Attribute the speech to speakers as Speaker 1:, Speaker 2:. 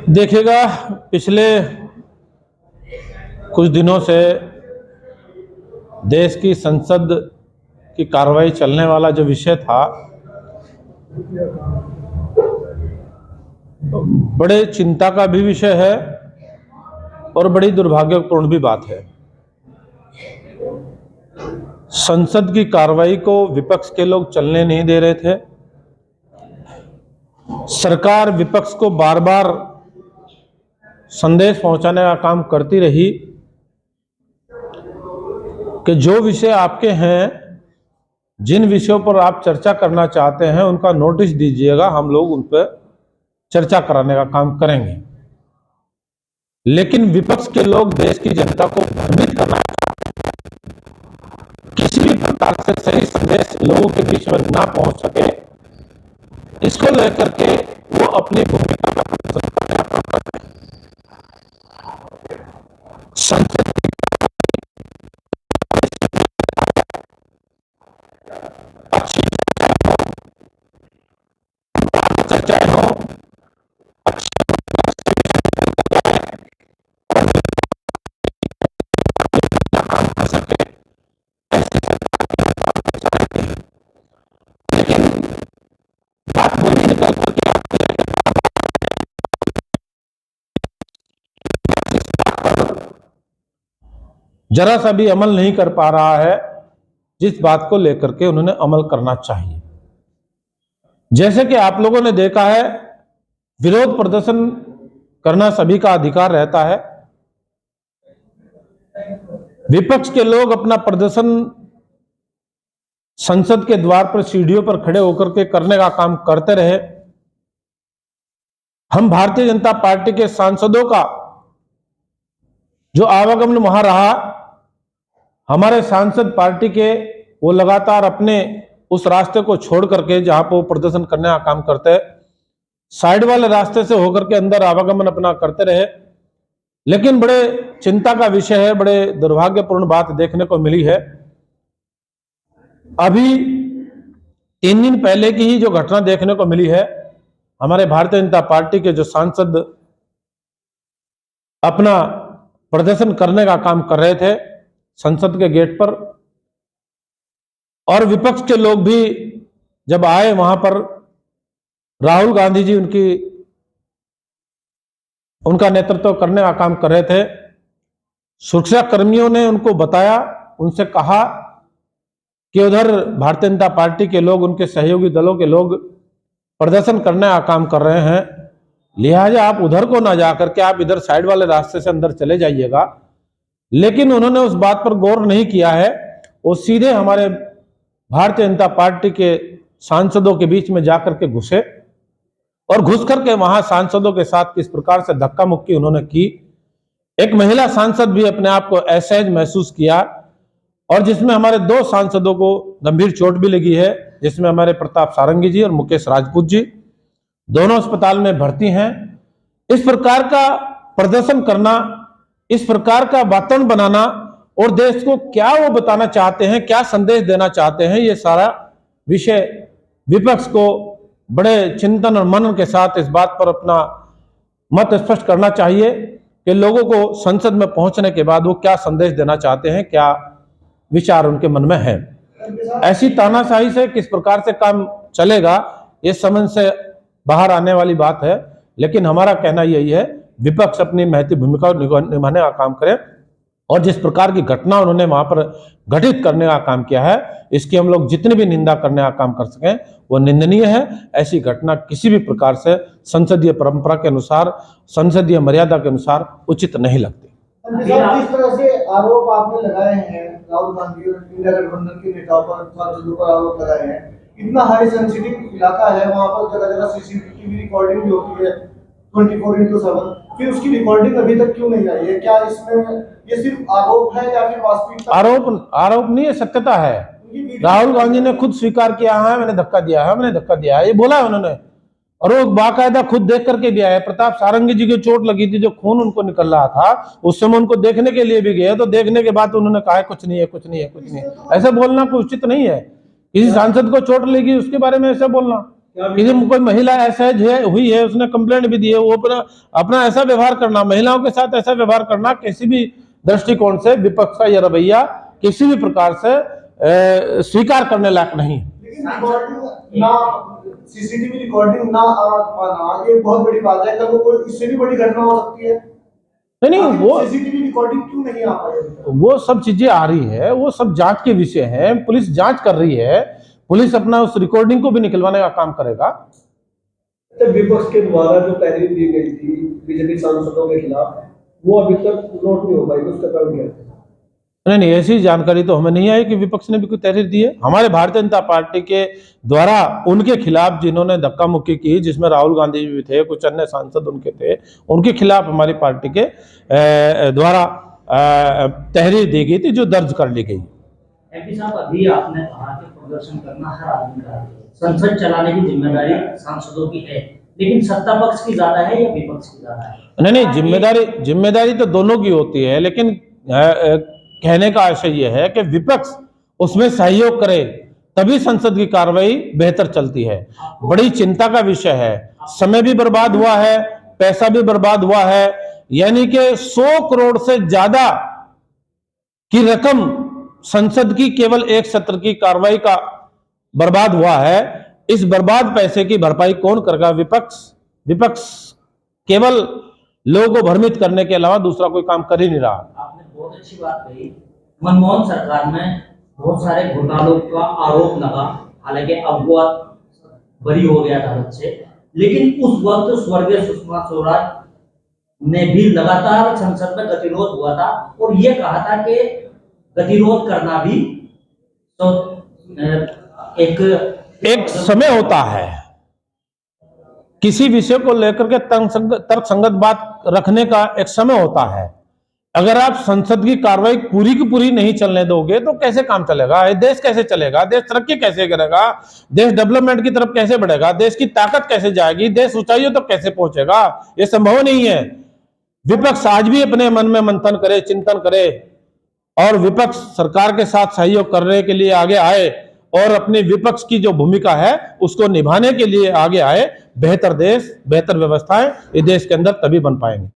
Speaker 1: देखिएगा, पिछले कुछ दिनों से देश की संसद की कार्रवाई चलने वाला जो विषय था, बड़े चिंता का भी विषय है और बड़ी दुर्भाग्यपूर्ण भी बात है। संसद की कार्रवाई को विपक्ष के लोग चलने नहीं दे रहे थे। सरकार विपक्ष को बार बार संदेश पहुंचाने का काम करती रही कि जो विषय आपके हैं, जिन विषयों पर आप चर्चा करना चाहते हैं, उनका नोटिस दीजिएगा, हम लोग उन पर चर्चा कराने का काम करेंगे। लेकिन विपक्ष के लोग देश की जनता को भ्रमित करना, किसी भी प्रकार से सही संदेश लोगों के बीच में ना पहुंच सके, इसको लेकर के वो अपनी भूमिका का प्रदर्शन करने का काम करते हैं। संसद अच्छी चर्चाएं हो, काम कर सके, लेकिन बात वही निकल करके जरा सा भी अमल नहीं कर पा रहा है, जिस बात को लेकर के उन्होंने अमल करना चाहिए। जैसे कि आप लोगों ने देखा है, विरोध प्रदर्शन करना सभी का अधिकार रहता है। विपक्ष के लोग अपना प्रदर्शन संसद के द्वार पर, सीढ़ियों पर खड़े होकर के करने का काम करते रहे। हम भारतीय जनता पार्टी के सांसदों का जो आवागमन वहां रहा, हमारे सांसद पार्टी के वो लगातार अपने उस रास्ते को छोड़ करके, जहां पर वो प्रदर्शन करने का काम करते हैं, साइड वाले रास्ते से होकर के अंदर आवागमन अपना करते रहे। लेकिन बड़े चिंता का विषय है, बड़े दुर्भाग्यपूर्ण बात देखने को मिली है। अभी 3 दिन पहले की ही जो घटना देखने को मिली है, हमारे भारतीय जनता पार्टी के जो सांसद अपना प्रदर्शन करने का काम कर रहे थे संसद के गेट पर, और विपक्ष के लोग भी जब आए वहां पर, राहुल गांधी जी उनका नेतृत्व करने का काम कर रहे थे। सुरक्षा कर्मियों ने उनको बताया, उनसे कहा कि उधर भारतीय जनता पार्टी के लोग, उनके सहयोगी दलों के लोग प्रदर्शन करने का काम कर रहे हैं, लिहाजा आप उधर को ना जाकर के आप इधर साइड वाले रास्ते से अंदर चले जाइएगा। लेकिन उन्होंने उस बात पर गौर नहीं किया है। वो सीधे हमारे भारतीय जनता पार्टी के सांसदों के बीच में जाकर के घुसे और घुस करके वहां सांसदों के साथ किस प्रकार से धक्का मुक्की उन्होंने की। एक महिला सांसद भी अपने आप को असहज महसूस किया, और जिसमें हमारे 2 सांसदों को गंभीर चोट भी लगी है, जिसमें हमारे प्रताप सारंगी जी और मुकेश राजपूत जी दोनों अस्पताल में भर्ती हैं। इस प्रकार का प्रदर्शन करना, इस प्रकार का वातावरण बनाना, और देश को क्या वो बताना चाहते हैं, क्या संदेश देना चाहते हैं, ये सारा विषय विपक्ष को बड़े चिंतन और मनन के साथ इस बात पर अपना मत स्पष्ट करना चाहिए कि लोगों को संसद में पहुंचने के बाद वो क्या संदेश देना चाहते हैं, क्या विचार उनके मन में है। ऐसी तानाशाही से किस प्रकार से काम चलेगा, ये समझ से बाहर आने वाली बात है। लेकिन हमारा कहना यही है, विपक्ष अपनी महती भूमिका निभाने का काम करे, और जिस प्रकार की घटना उन्होंने वहां पर घटित करने का काम किया है, इसकी हम लोग जितनी भी निंदा करने का काम कर सकें वो निंदनीय है। ऐसी घटना किसी भी प्रकार से संसदीय परंपरा के अनुसार, संसदीय मर्यादा के अनुसार उचित नहीं लगती।
Speaker 2: जिस तरह से आरोप आपने लगाए हैं राहुल गांधी और इंडिया गठबंधन के नेताओं पर, सांसदों पर आरोप लगाए हैं, इतना हाई सेंसिटिव इलाका है, वहां पर जगह जगह सीसीटीवी रिकॉर्डिंग भी होती है 24/7, फिर उसकी रिकॉर्डिंग अभी तक क्यों नहीं आई है? क्या इसमें ये सिर्फ आरोप है या फिर वास्तविकता?
Speaker 1: आरोप नहीं है, सत्यता है। राहुल गांधी ने खुद स्वीकार किया है, मैंने धक्का दिया है, मैंने धक्का दिया है, ये बोला है उन्होंने, और वो बाकायदा खुद देख करके भी आया। प्रताप सारंगी जी की चोट लगी थी, जो खून उनको निकल रहा था, उस समय उनको देखने के लिए भी गए, तो देखने के बाद उन्होंने कहा कुछ नहीं है, कुछ नहीं है, कुछ नहीं है। ऐसा बोलना कोई उचित नहीं है। किसी सांसद को चोट लगी उसके बारे में ऐसा बोलना, किसी कोई महिला असहज हुई है, उसने कंप्लेंट भी दी है, वो अपना ऐसा व्यवहार करना, महिलाओं के साथ ऐसा व्यवहार करना किसी भी दृष्टिकोण से विपक्ष का यह रवैया किसी भी प्रकार से स्वीकार करने लायक नहीं है।
Speaker 2: लेकिन रिकॉर्डिंग ना, सीसीटीवी रिकॉर्डिंग ना आ पाना ये बहुत बड़ी बात है। कल को कोई इससे भी बड़ी घटना हो सकती है।
Speaker 1: नहीं, वो
Speaker 2: सीसीटीवी रिकॉर्डिंग क्यों नहीं आ पाई?
Speaker 1: वो सब चीजें आ रही है, वो सब जांच के विषय है, पुलिस जांच कर रही है, पुलिस अपना उस रिकॉर्डिंग को भी निकलवाने का काम करेगा।
Speaker 2: विपक्ष के द्वारा जो तहरीर दी गई थी बीजेपी सांसदों के खिलाफ, वो अभी तक नोट नहीं हो पाई, उसका कारण क्या है?
Speaker 1: नहीं, ऐसी जानकारी तो हमें नहीं आई कि विपक्ष ने भी कोई तहरीर दी है। हमारे भारतीय जनता पार्टी के द्वारा उनके खिलाफ जिन्होंने धक्का मुक्की की, जिसमें राहुल गांधी भी थे, कुछ अन्य सांसद उनके थे, उनके खिलाफ हमारी पार्टी के द्वारा तहरीर दी गई थी, जो दर्ज कर ली गई।
Speaker 3: एमपी साहब, अभी आपने कहा कि प्रदर्शन करना हर आदमी का है, संसद चलाने की जिम्मेदारी सांसदों की है, लेकिन सत्ता पक्ष की ज्यादा है या विपक्ष की ज्यादा है?
Speaker 1: नहीं, जिम्मेदारी तो दोनों की होती है, लेकिन कहने का आशय यह है कि विपक्ष उसमें सहयोग करे, तभी संसद की कार्रवाई बेहतर चलती है। बड़ी चिंता का विषय है, समय भी बर्बाद हुआ है, पैसा भी बर्बाद हुआ है, यानी कि 100 करोड़ से ज्यादा की रकम संसद की केवल एक सत्र की कार्रवाई का बर्बाद हुआ है। इस बर्बाद पैसे की भरपाई कौन करेगा? विपक्ष केवल लोगों को भ्रमित करने के अलावा दूसरा कोई काम कर ही नहीं रहा।
Speaker 3: आपने बहुत अच्छी बात कही। मनमोहन सरकार में बहुत सारे घोटालों का आरोप लगा, हालांकि अब वो बरी हो गया था से, लेकिन उस वक्त स्वर्गीय सुषमा स्वराज ने भी लगातार संसद में गतिरोध हुआ था और ये कहा था कि गतिरोध करना भी तो एक
Speaker 1: समय होता है, किसी विषय को लेकर के तर्क संगत बात रखने का एक समय होता है। अगर आप संसद की कार्रवाई पूरी की पूरी नहीं चलने दोगे तो कैसे काम चलेगा? देश कैसे चलेगा? देश तरक्की कैसे करेगा? देश डेवलपमेंट की तरफ कैसे बढ़ेगा? देश की ताकत कैसे जाएगी? देश ऊंचाइयों तक कैसे पहुंचेगा? यह संभव नहीं है। विपक्ष आज भी अपने मन में मंथन करे, चिंतन करे और विपक्ष सरकार के साथ सहयोग करने के लिए आगे आए और अपनी विपक्ष की जो भूमिका है उसको निभाने के लिए आगे आए। बेहतर देश, बेहतर व्यवस्थाएं इस देश के अंदर तभी बन पाएंगे।